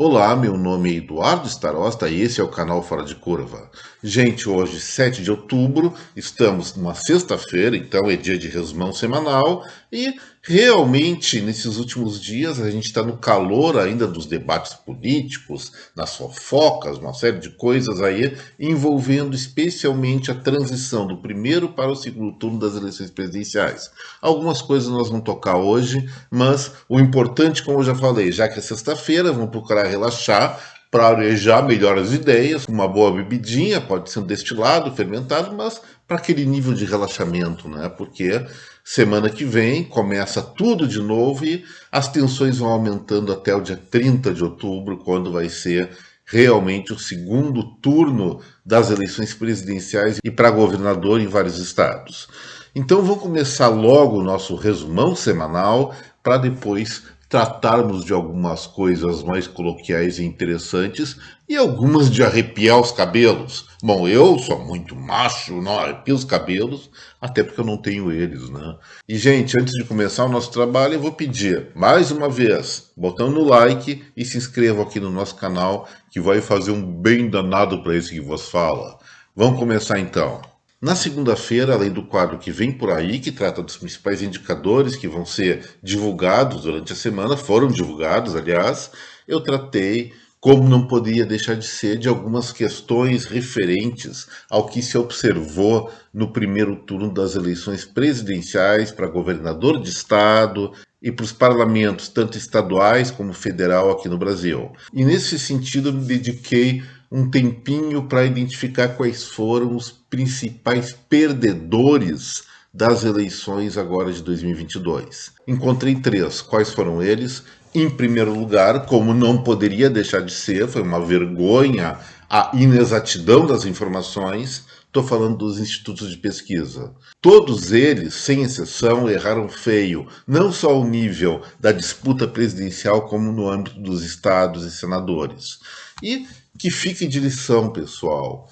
Olá, meu nome é Eduardo Starosta e esse é o canal Fora de Curva. Gente, hoje, 7 de outubro, estamos numa sexta-feira, então é dia de resumão semanal e realmente nesses últimos dias a gente está no calor ainda dos debates políticos, nas fofocas, uma série de coisas aí envolvendo especialmente a transição do primeiro para o segundo turno das eleições presidenciais. Algumas coisas nós vamos tocar hoje, mas o importante, como eu já falei, já que é sexta-feira, vamos procurar relaxar para arejar melhor as ideias, uma boa bebidinha, pode ser um destilado, fermentado, mas para aquele nível de relaxamento, né? Porque semana que vem começa tudo de novo e as tensões vão aumentando até o dia 30 de outubro, quando vai ser realmente o segundo turno das eleições presidenciais e para governador em vários estados. Então vamos começar logo o nosso resumão semanal para depois tratarmos de algumas coisas mais coloquiais e interessantes e algumas de arrepiar os cabelos. Bom, eu sou muito macho, não arrepio os cabelos, até porque eu não tenho eles, né? E, gente, antes de começar o nosso trabalho, eu vou pedir, mais uma vez, botão no like e se inscrevam aqui no nosso canal, que vai fazer um bem danado para esse que vos fala. Vamos começar então. Na segunda-feira, além do quadro que vem por aí, que trata dos principais indicadores que vão ser divulgados durante a semana, foram divulgados, aliás, eu tratei, como não podia deixar de ser, de algumas questões referentes ao que se observou no primeiro turno das eleições presidenciais para governador de estado e para os parlamentos, tanto estaduais como federal aqui no Brasil. E nesse sentido, eu me dediquei um tempinho para identificar quais foram os principais perdedores das eleições agora de 2022. Encontrei três. Quais foram eles? Em primeiro lugar, como não poderia deixar de ser, foi uma vergonha a inexatidão das informações. Estou falando dos institutos de pesquisa. Todos eles, sem exceção, erraram feio, não só ao nível da disputa presidencial, como no âmbito dos estados e senadores. E que fique de lição, pessoal.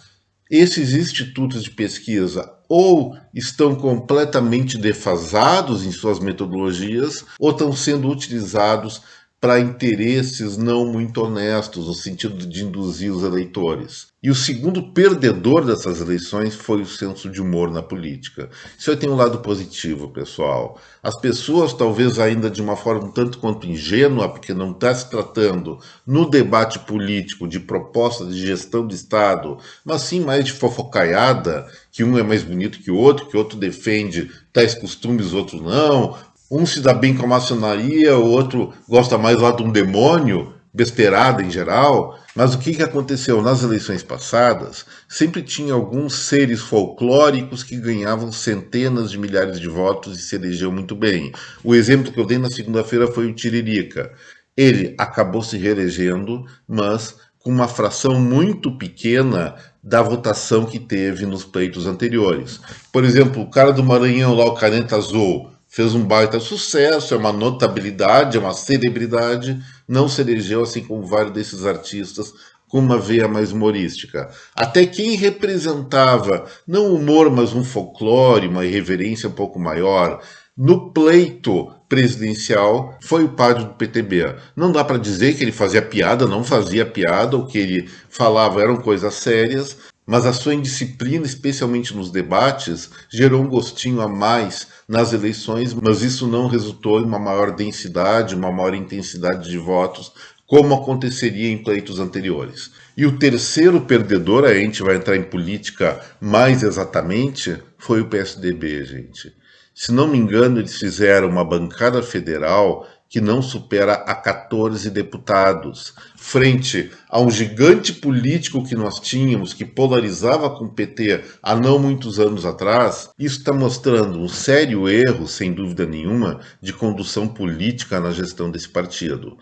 Esses institutos de pesquisa ou estão completamente defasados em suas metodologias ou estão sendo utilizados para interesses não muito honestos, no sentido de induzir os eleitores. E o segundo perdedor dessas eleições foi o senso de humor na política. Isso aí tem um lado positivo, pessoal. As pessoas, talvez ainda de uma forma um tanto quanto ingênua, porque não está se tratando no debate político de proposta de gestão de Estado, mas sim mais de fofocaiada, que um é mais bonito que o outro defende tais costumes, o outro não. Um se dá bem com a maçonaria, o outro gosta mais lá de um demônio, besteirada em geral. Mas o que aconteceu? Nas eleições passadas, sempre tinha alguns seres folclóricos que ganhavam centenas de milhares de votos e se elegeram muito bem. O exemplo que eu dei na segunda-feira foi o Tiririca. Ele acabou se reelegendo, mas com uma fração muito pequena da votação que teve nos pleitos anteriores. Por exemplo, o cara do Maranhão lá, o Caneta Azul, fez um baita sucesso, é uma notabilidade, é uma celebridade, não se elegeu, assim como vários desses artistas, com uma veia mais humorística. Até quem representava, não humor, mas um folclore, uma irreverência um pouco maior, no pleito presidencial, foi o padre do PTB. Não dá para dizer que ele fazia piada, não fazia piada, o que ele falava eram coisas sérias, mas a sua indisciplina, especialmente nos debates, gerou um gostinho a mais nas eleições, mas isso não resultou em uma maior densidade, uma maior intensidade de votos, como aconteceria em pleitos anteriores. E o terceiro perdedor, a gente vai entrar em política mais exatamente, foi o PSDB, gente. Se não me engano, eles fizeram uma bancada federal que não supera a 14 deputados, frente a um gigante político que nós tínhamos, que polarizava com o PT há não muitos anos atrás. Isso está mostrando um sério erro, sem dúvida nenhuma, de condução política na gestão desse partido.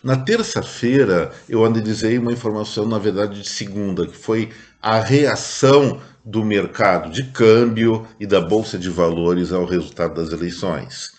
Na terça-feira, eu analisei uma informação, na verdade, de segunda, que foi a reação do mercado de câmbio e da Bolsa de Valores ao resultado das eleições.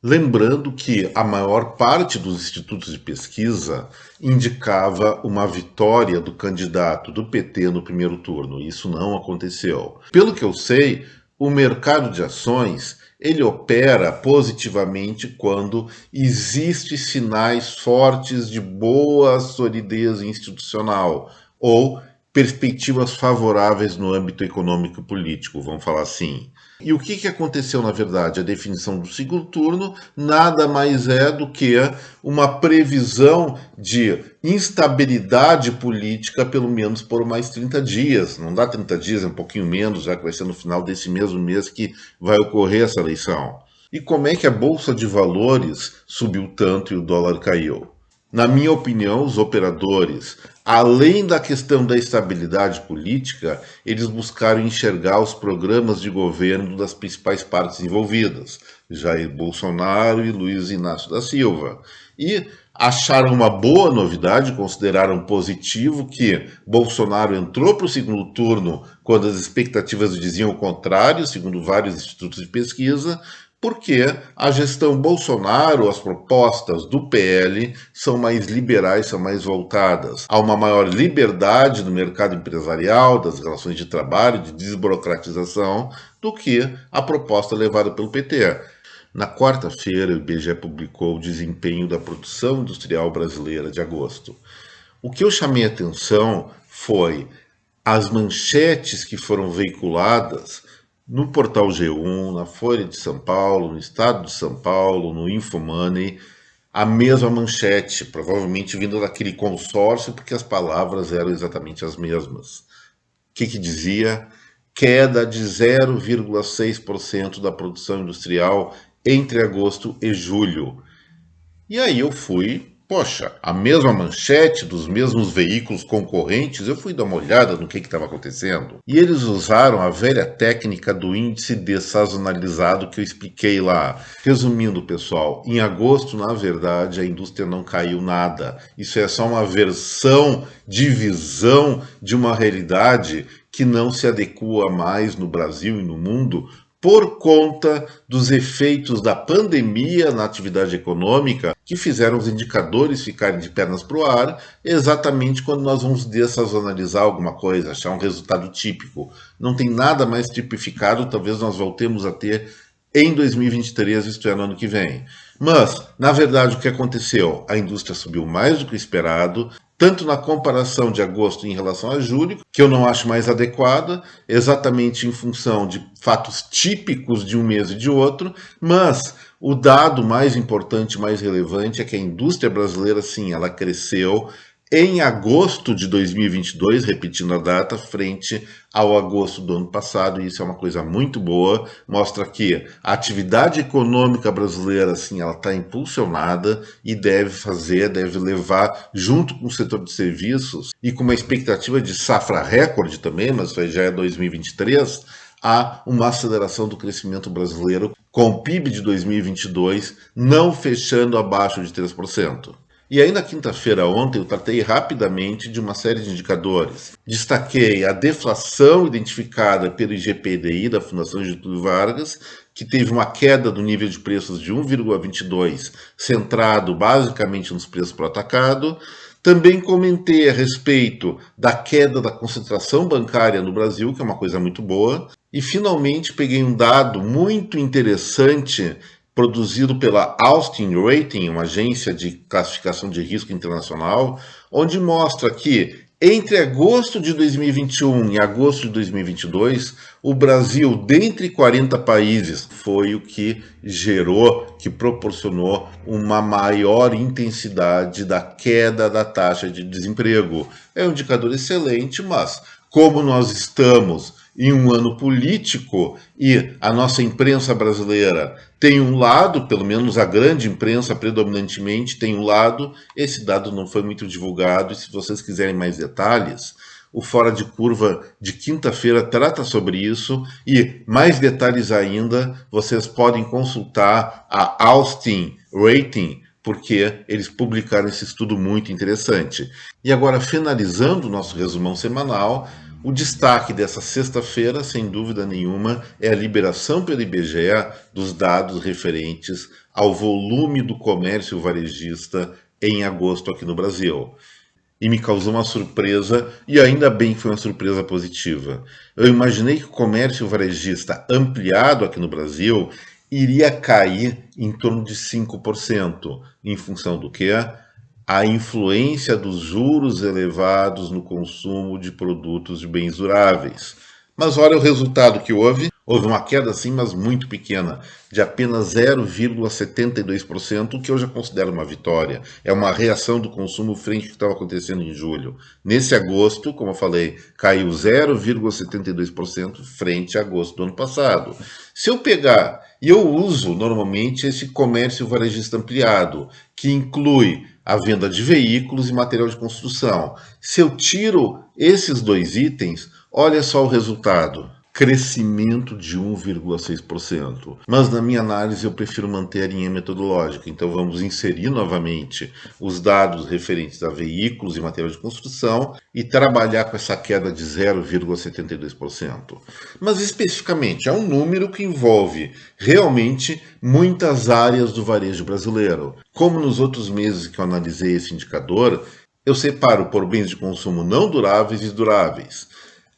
Lembrando que a maior parte dos institutos de pesquisa indicava uma vitória do candidato do PT no primeiro turno. Isso não aconteceu. Pelo que eu sei, o mercado de ações ele opera positivamente quando existem sinais fortes de boa solidez institucional ou perspectivas favoráveis no âmbito econômico e político, vamos falar assim. E o que aconteceu, na verdade? A definição do segundo turno nada mais é do que uma previsão de instabilidade política, pelo menos por mais 30 dias. Não dá 30 dias, é um pouquinho menos, já que vai ser no final desse mesmo mês que vai ocorrer essa eleição. E como é que a Bolsa de Valores subiu tanto e o dólar caiu? Na minha opinião, os operadores, além da questão da estabilidade política, eles buscaram enxergar os programas de governo das principais partes envolvidas, Jair Bolsonaro e Luiz Inácio da Silva, e acharam uma boa novidade, consideraram positivo que Bolsonaro entrou para o segundo turno quando as expectativas diziam o contrário, segundo vários institutos de pesquisa, porque a gestão Bolsonaro, as propostas do PL são mais liberais, são mais voltadas a uma maior liberdade no mercado empresarial, das relações de trabalho, de desburocratização, do que a proposta levada pelo PT. Na quarta-feira, o IBGE publicou o desempenho da produção industrial brasileira de agosto. O que eu chamei a atenção foi as manchetes que foram veiculadas no portal G1, na Folha de São Paulo, no Estado de São Paulo, no Infomoney, a mesma manchete, provavelmente vindo daquele consórcio, porque as palavras eram exatamente as mesmas. O que dizia? Queda de 0,6% da produção industrial entre agosto e julho. E aí eu fui, poxa, a mesma manchete dos mesmos veículos concorrentes, eu fui dar uma olhada no que estava acontecendo. E eles usaram a velha técnica do índice dessazonalizado que eu expliquei lá. Resumindo, pessoal, em agosto, na verdade, a indústria não caiu nada. Isso é só uma versão de visão de uma realidade que não se adequa mais no Brasil e no mundo por conta dos efeitos da pandemia na atividade econômica, que fizeram os indicadores ficarem de pernas para o ar, exatamente quando nós vamos dessazonalizar alguma coisa, achar um resultado típico. Não tem nada mais tipificado, talvez nós voltemos a ter em 2023, isto é, no ano que vem. Mas, na verdade, o que aconteceu? A indústria subiu mais do que o esperado, tanto na comparação de agosto em relação a julho, que eu não acho mais adequada, exatamente em função de fatos típicos de um mês e de outro, mas o dado mais importante, mais relevante é que a indústria brasileira, sim, ela cresceu em agosto de 2022, repetindo a data, frente ao agosto do ano passado, e isso é uma coisa muito boa, mostra que a atividade econômica brasileira, sim, ela está impulsionada e deve levar, junto com o setor de serviços, e com uma expectativa de safra recorde também, mas isso aí já é 2023, há uma aceleração do crescimento brasileiro, com o PIB de 2022 não fechando abaixo de 3%. E aí na quinta-feira ontem eu tratei rapidamente de uma série de indicadores. Destaquei a deflação identificada pelo IGPDI da Fundação Getúlio Vargas, que teve uma queda do nível de preços de 1,22, centrado basicamente nos preços para o atacado. Também comentei a respeito da queda da concentração bancária no Brasil, que é uma coisa muito boa. E finalmente peguei um dado muito interessante produzido pela Austin Rating, uma agência de classificação de risco internacional, onde mostra que entre agosto de 2021 e agosto de 2022, o Brasil, dentre 40 países, foi o que gerou, que proporcionou uma maior intensidade da queda da taxa de desemprego. É um indicador excelente, mas como nós estamos em um ano político e a nossa imprensa brasileira tem um lado, pelo menos a grande imprensa predominantemente tem um lado, esse dado não foi muito divulgado e se vocês quiserem mais detalhes, o Fora de Curva de quinta-feira trata sobre isso e mais detalhes ainda, vocês podem consultar a Austin Rating, porque eles publicaram esse estudo muito interessante. E agora, finalizando o nosso resumão semanal, o destaque dessa sexta-feira, sem dúvida nenhuma, é a liberação pelo IBGE dos dados referentes ao volume do comércio varejista em agosto aqui no Brasil. E me causou uma surpresa, e ainda bem que foi uma surpresa positiva. Eu imaginei que o comércio varejista ampliado aqui no Brasil iria cair em torno de 5%, em função do que? A influência dos juros elevados no consumo de produtos de bens duráveis. Mas olha o resultado que houve. Houve uma queda, sim, mas muito pequena, de apenas 0,72%, o que eu já considero uma vitória. É uma reação do consumo frente ao que estava acontecendo em julho. Nesse agosto, como eu falei, caiu 0,72% frente a agosto do ano passado. Se eu pegar, e eu uso normalmente esse comércio varejista ampliado, que inclui a venda de veículos e material de construção. Se eu tiro esses dois itens, olha só o resultado. Crescimento de 1,6%. Mas na minha análise eu prefiro manter a linha metodológica. Então vamos inserir novamente os dados referentes a veículos e material de construção e trabalhar com essa queda de 0,72%. Mas especificamente é um número que envolve realmente muitas áreas do varejo brasileiro. Como nos outros meses que eu analisei esse indicador, eu separo por bens de consumo não duráveis e duráveis.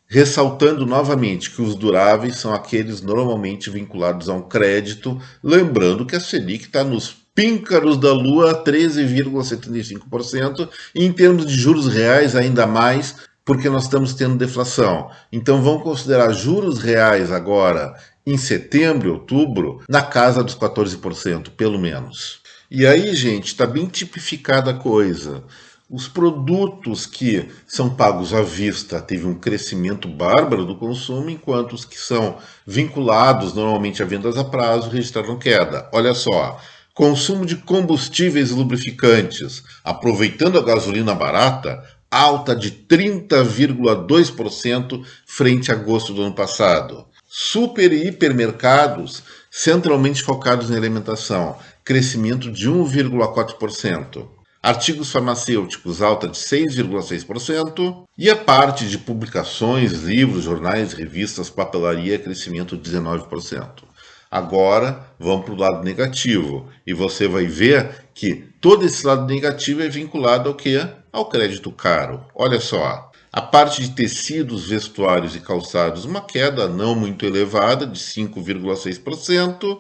Ressaltando novamente que os duráveis são aqueles normalmente vinculados a um crédito, lembrando que a Selic está nos píncaros da lua, 13,75%, e em termos de juros reais ainda mais, porque nós estamos tendo deflação. Então vamos considerar juros reais agora, em setembro, outubro, na casa dos 14%, pelo menos. E aí, gente, está bem tipificada a coisa. Os produtos que são pagos à vista teve um crescimento bárbaro do consumo, enquanto os que são vinculados normalmente a vendas a prazo registraram queda. Olha só, consumo de combustíveis e lubrificantes, aproveitando a gasolina barata, alta de 30,2% frente a agosto do ano passado. Super e hipermercados, centralmente focados em alimentação, crescimento de 1,4%. Artigos farmacêuticos, alta de 6,6%, e a parte de publicações, livros, jornais, revistas, papelaria, crescimento de 19%. Agora, vamos para o lado negativo, e você vai ver que todo esse lado negativo é vinculado ao quê? Ao crédito caro. Olha só, a parte de tecidos, vestuários e calçados, uma queda não muito elevada, de 5,6%.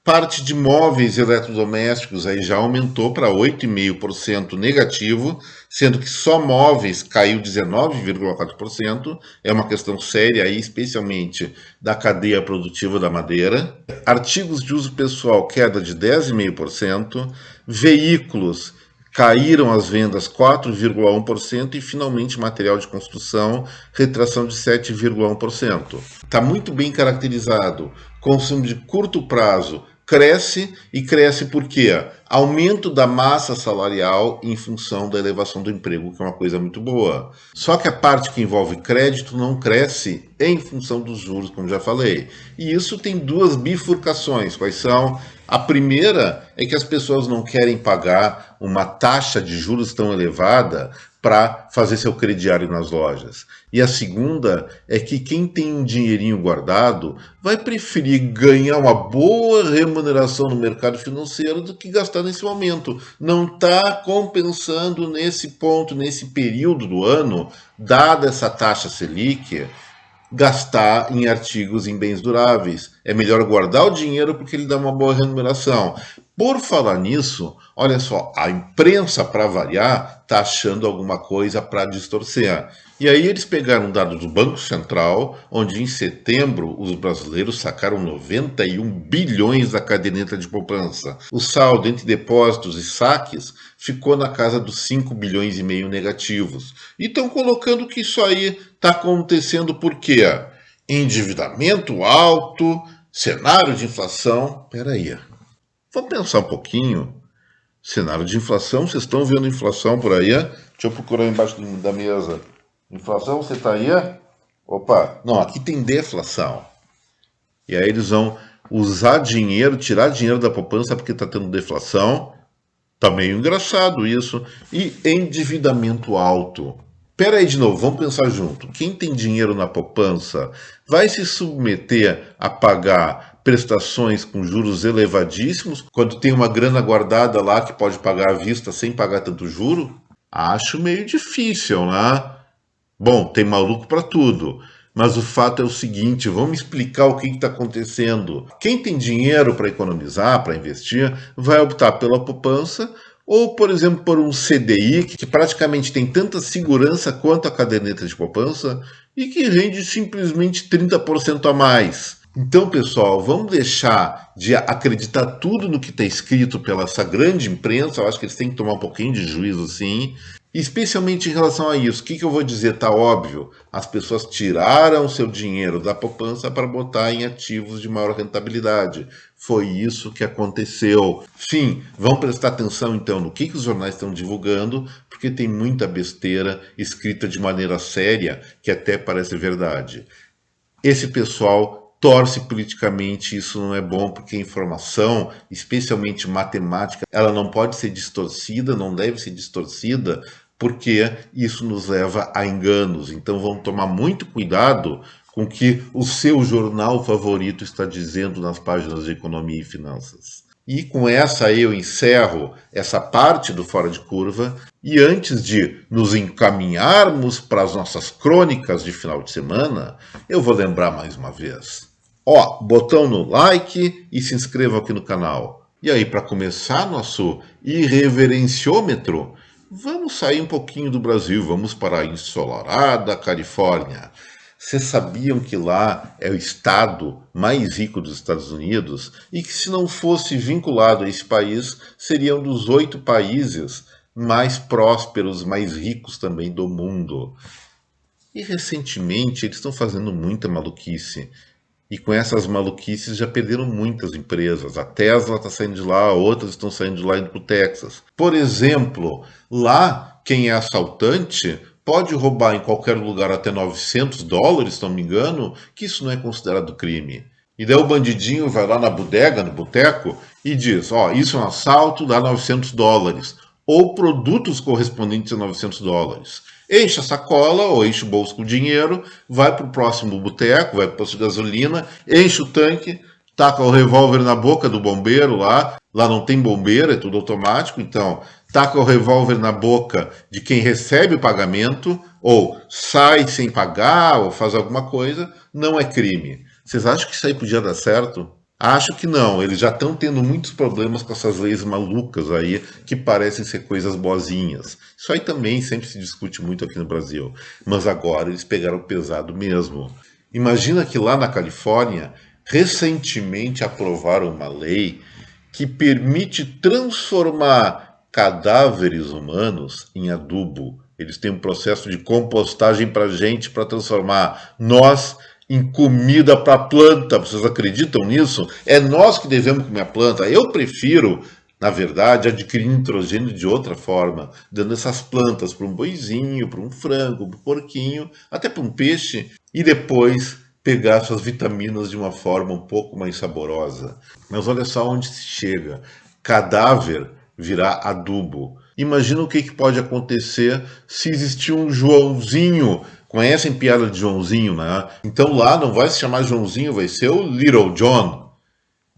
Parte de móveis e eletrodomésticos aí já aumentou para 8,5% negativo, sendo que só móveis caiu 19,4%. É uma questão séria aí, especialmente da cadeia produtiva da madeira. Artigos de uso pessoal, queda de 10,5%. Veículos, caíram as vendas 4,1% e, finalmente, material de construção, retração de 7,1%. Está muito bem caracterizado. Consumo de curto prazo cresce, e cresce por quê? Aumento da massa salarial em função da elevação do emprego, que é uma coisa muito boa. Só que a parte que envolve crédito não cresce em função dos juros, como já falei. E isso tem duas bifurcações. Quais são? A primeira é que as pessoas não querem pagar uma taxa de juros tão elevada para fazer seu crediário nas lojas. E a segunda é que quem tem um dinheirinho guardado vai preferir ganhar uma boa remuneração no mercado financeiro do que gastar nesse momento. Não está compensando nesse ponto, nesse período do ano, dada essa taxa Selic, gastar em artigos, em bens duráveis. É melhor guardar o dinheiro porque ele dá uma boa remuneração. Por falar nisso, olha só, a imprensa, para variar, está achando alguma coisa para distorcer. E aí eles pegaram um dado do Banco Central, onde em setembro os brasileiros sacaram 91 bilhões da caderneta de poupança. O saldo entre depósitos e saques ficou na casa dos 5 bilhões e meio negativos. E estão colocando que isso aí está acontecendo por quê? Endividamento alto, cenário de inflação. Peraí, vamos pensar um pouquinho. Cenário de inflação, vocês estão vendo inflação por aí? Deixa eu procurar embaixo da mesa. Inflação, você está aí? Opa, não, aqui tem deflação. E aí eles vão usar dinheiro, tirar dinheiro da poupança porque está tendo deflação. Tá meio engraçado isso. E endividamento alto. Pera aí de novo, vamos pensar junto. Quem tem dinheiro na poupança vai se submeter a pagar prestações com juros elevadíssimos quando tem uma grana guardada lá que pode pagar à vista sem pagar tanto juro? Acho meio difícil, né? Bom, tem maluco para tudo. Mas o fato é o seguinte, vamos explicar o que está acontecendo. Quem tem dinheiro para economizar, para investir, vai optar pela poupança ou, por exemplo, por um CDI, que praticamente tem tanta segurança quanto a caderneta de poupança e que rende simplesmente 30% a mais. Então, pessoal, vamos deixar de acreditar tudo no que está escrito pela essa grande imprensa. Eu acho que eles têm que tomar um pouquinho de juízo, sim. Especialmente em relação a isso. O que eu vou dizer? Está óbvio. As pessoas tiraram seu dinheiro da poupança para botar em ativos de maior rentabilidade. Foi isso que aconteceu. Sim, vamos prestar atenção então no que os jornais estão divulgando, porque tem muita besteira escrita de maneira séria que até parece verdade. Esse pessoal torce politicamente, isso não é bom, porque a informação, especialmente matemática, ela não pode ser distorcida, não deve ser distorcida, porque isso nos leva a enganos. Então vamos tomar muito cuidado com o que o seu jornal favorito está dizendo nas páginas de economia e finanças. E com essa eu encerro essa parte do Fora de Curva. E antes de nos encaminharmos para as nossas crônicas de final de semana, eu vou lembrar mais uma vez. Botão no like e se inscreva aqui no canal. E aí, para começar nosso irreverenciômetro, vamos sair um pouquinho do Brasil, vamos para a ensolarada Califórnia. Vocês sabiam que lá é o estado mais rico dos Estados Unidos e que, se não fosse vinculado a esse país, seria um dos 8 países mais prósperos, mais ricos também do mundo. E recentemente eles estão fazendo muita maluquice. E com essas maluquices já perderam muitas empresas. A Tesla está saindo de lá, outras estão saindo de lá indo para o Texas. Por exemplo, lá quem é assaltante pode roubar em qualquer lugar até $900, se não me engano, que isso não é considerado crime. E daí o bandidinho vai lá na bodega, no boteco, e diz, isso é um assalto, dá $900. Ou produtos correspondentes a $900. Enche a sacola ou enche o bolso com dinheiro, vai para o próximo boteco, vai para o posto de gasolina, enche o tanque, taca o revólver na boca do bombeiro lá não tem bombeiro, é tudo automático, então taca o revólver na boca de quem recebe o pagamento, ou sai sem pagar, ou faz alguma coisa, não é crime. Vocês acham que isso aí podia dar certo? Acho que não, eles já estão tendo muitos problemas com essas leis malucas aí, que parecem ser coisas boazinhas. Isso aí também sempre se discute muito aqui no Brasil, mas agora eles pegaram pesado mesmo. Imagina que lá na Califórnia, recentemente aprovaram uma lei que permite transformar cadáveres humanos em adubo. Eles têm um processo de compostagem para a gente, para transformar nós em comida para a planta. Vocês acreditam nisso? É nós que devemos comer a planta. Eu prefiro, na verdade, adquirir nitrogênio de outra forma, dando essas plantas para um boizinho, para um frango, para um porquinho, até para um peixe, e depois pegar suas vitaminas de uma forma um pouco mais saborosa. Mas olha só onde se chega. Cadáver virar adubo. Imagina o que pode acontecer se existir um Joãozinho. Conhecem piada de Joãozinho, né? Então lá não vai se chamar Joãozinho, vai ser o Little John.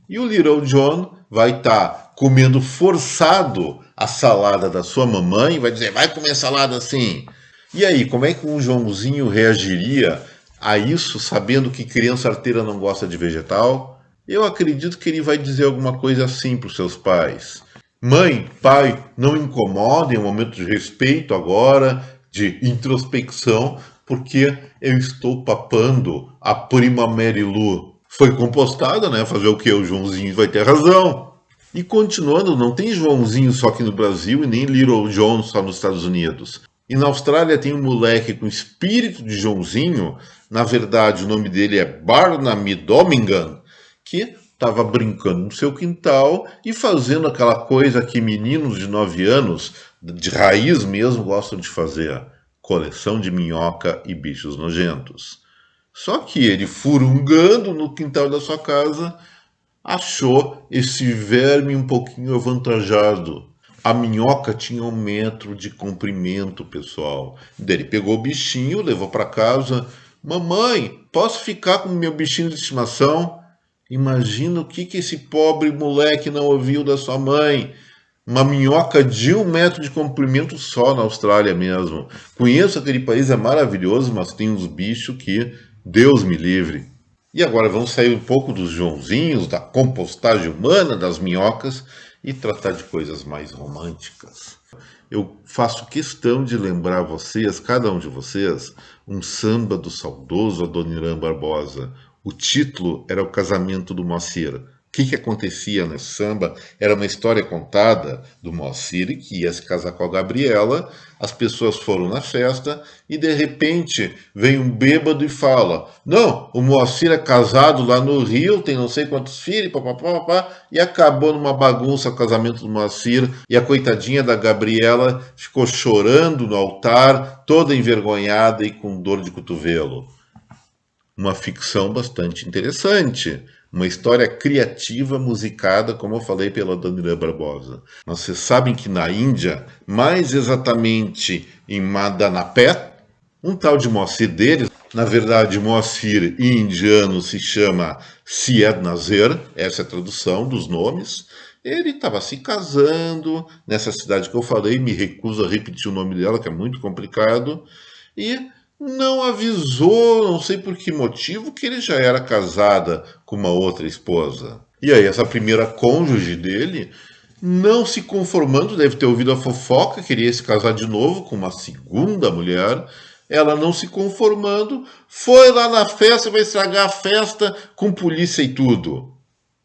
E o Little John vai estar comendo forçado a salada da sua mamãe e vai dizer, vai comer salada assim. E aí, como é que um Joãozinho reagiria a isso, sabendo que criança arteira não gosta de vegetal? Eu acredito que ele vai dizer alguma coisa assim para os seus pais. Mãe, pai, não incomodem, é um momento de respeito agora, de introspecção, porque eu estou papando a prima Mary Lou. Foi compostada, né? Fazer o quê? O Joãozinho vai ter razão. E continuando, não tem Joãozinho só aqui no Brasil e nem Little John só nos Estados Unidos. E na Austrália tem um moleque com espírito de Joãozinho, na verdade o nome dele é Barnaby Domingan, que estava brincando no seu quintal e fazendo aquela coisa que meninos de 9 anos, de raiz mesmo, gostam de fazer. Coleção de minhoca e bichos nojentos. Só que ele, furungando no quintal da sua casa, achou esse verme um pouquinho avantajado. A minhoca tinha 1 metro de comprimento, pessoal. Daí ele pegou o bichinho, levou para casa. Mamãe, posso ficar com o meu bichinho de estimação? Imagina o que esse pobre moleque não ouviu da sua mãe. Uma minhoca de 1 metro de comprimento só na Austrália mesmo. Conheço aquele país, é maravilhoso, mas tem uns bichos que Deus me livre. E agora vamos sair um pouco dos Joãozinhos, da compostagem humana, das minhocas e tratar de coisas mais românticas. Eu faço questão de lembrar vocês, cada um de vocês, um samba do saudoso Adoniran Barbosa. O título era O Casamento do Moacir. O que acontecia nesse samba? Era uma história contada do Moacir que ia se casar com a Gabriela. As pessoas foram na festa e de repente vem um bêbado e fala: não, o Moacir é casado lá no Rio, tem não sei quantos filhos, papapá, e acabou numa bagunça o casamento do Moacir e a coitadinha da Gabriela ficou chorando no altar, toda envergonhada e com dor de cotovelo. Uma ficção bastante interessante. Uma história criativa, musicada, como eu falei, pela Adoniran Barbosa. Mas vocês sabem que na Índia, mais exatamente em Madanapé, um tal de Moacir deles, na verdade, Moacir em indiano se chama Syed Nazir, essa é a tradução dos nomes. Ele estava se casando nessa cidade que eu falei, me recuso a repetir o nome dela, que é muito complicado, e não avisou, não sei por que motivo, que ele já era casada com uma outra esposa. E aí essa primeira cônjuge dele, não se conformando, deve ter ouvido a fofoca, queria se casar de novo com uma segunda mulher. Ela não se conformando, foi lá na festa, vai estragar a festa com polícia e tudo.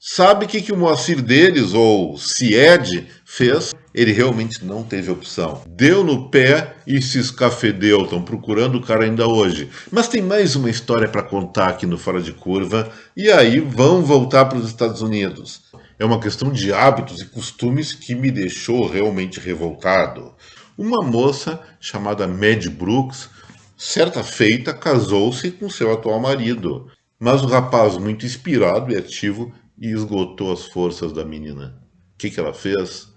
Sabe o que o Moacir deles, ou Syed, fez? Ele realmente não teve opção. Deu no pé e se escafedeu. Estão procurando o cara ainda hoje. Mas tem mais uma história para contar aqui no Fora de Curva. E aí vão voltar para os Estados Unidos. É uma questão de hábitos e costumes que me deixou realmente revoltado. Uma moça chamada Mad Brooks, certa feita, casou-se com seu atual marido. Mas o rapaz, muito inspirado e ativo, e esgotou as forças da menina. O que ela fez?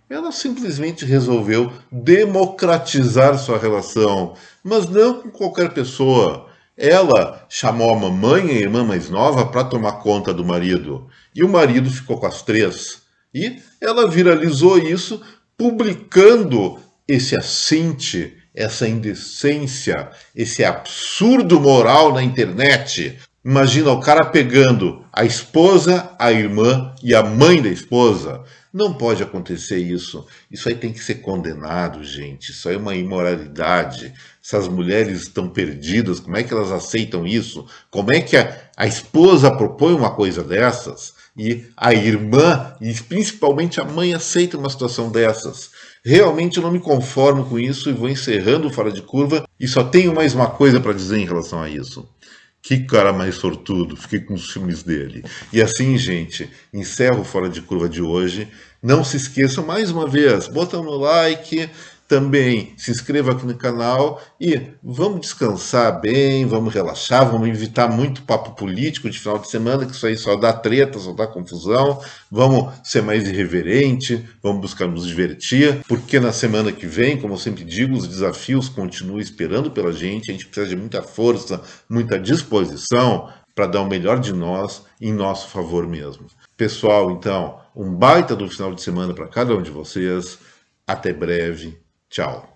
Ela simplesmente resolveu democratizar sua relação, mas não com qualquer pessoa. Ela chamou a mamãe e a irmã mais nova para tomar conta do marido. E o marido ficou com as três. E ela viralizou isso, publicando esse assinte, essa indecência, esse absurdo moral na internet. Imagina o cara pegando a esposa, a irmã e a mãe da esposa. Não pode acontecer isso. Isso aí tem que ser condenado, gente. Isso aí é uma imoralidade. Essas mulheres estão perdidas. Como é que elas aceitam isso? Como é que a esposa propõe uma coisa dessas e a irmã e principalmente a mãe aceita uma situação dessas? Realmente eu não me conformo com isso e vou encerrando o Fora de Curva. E só tenho mais uma coisa para dizer em relação a isso. Que cara mais sortudo, fiquei com os filmes dele. E assim, gente, encerro o Fora de Curva de hoje. Não se esqueçam, mais uma vez, botam no like, também se inscreva aqui no canal e vamos descansar bem, vamos relaxar, vamos evitar muito papo político de final de semana, que isso aí só dá treta, só dá confusão. Vamos ser mais irreverente, vamos buscar nos divertir, porque na semana que vem, como eu sempre digo, os desafios continuam esperando pela gente, a gente precisa de muita força, muita disposição para dar o melhor de nós em nosso favor mesmo. Pessoal, então, um baita do final de semana para cada um de vocês. Até breve. Tchau.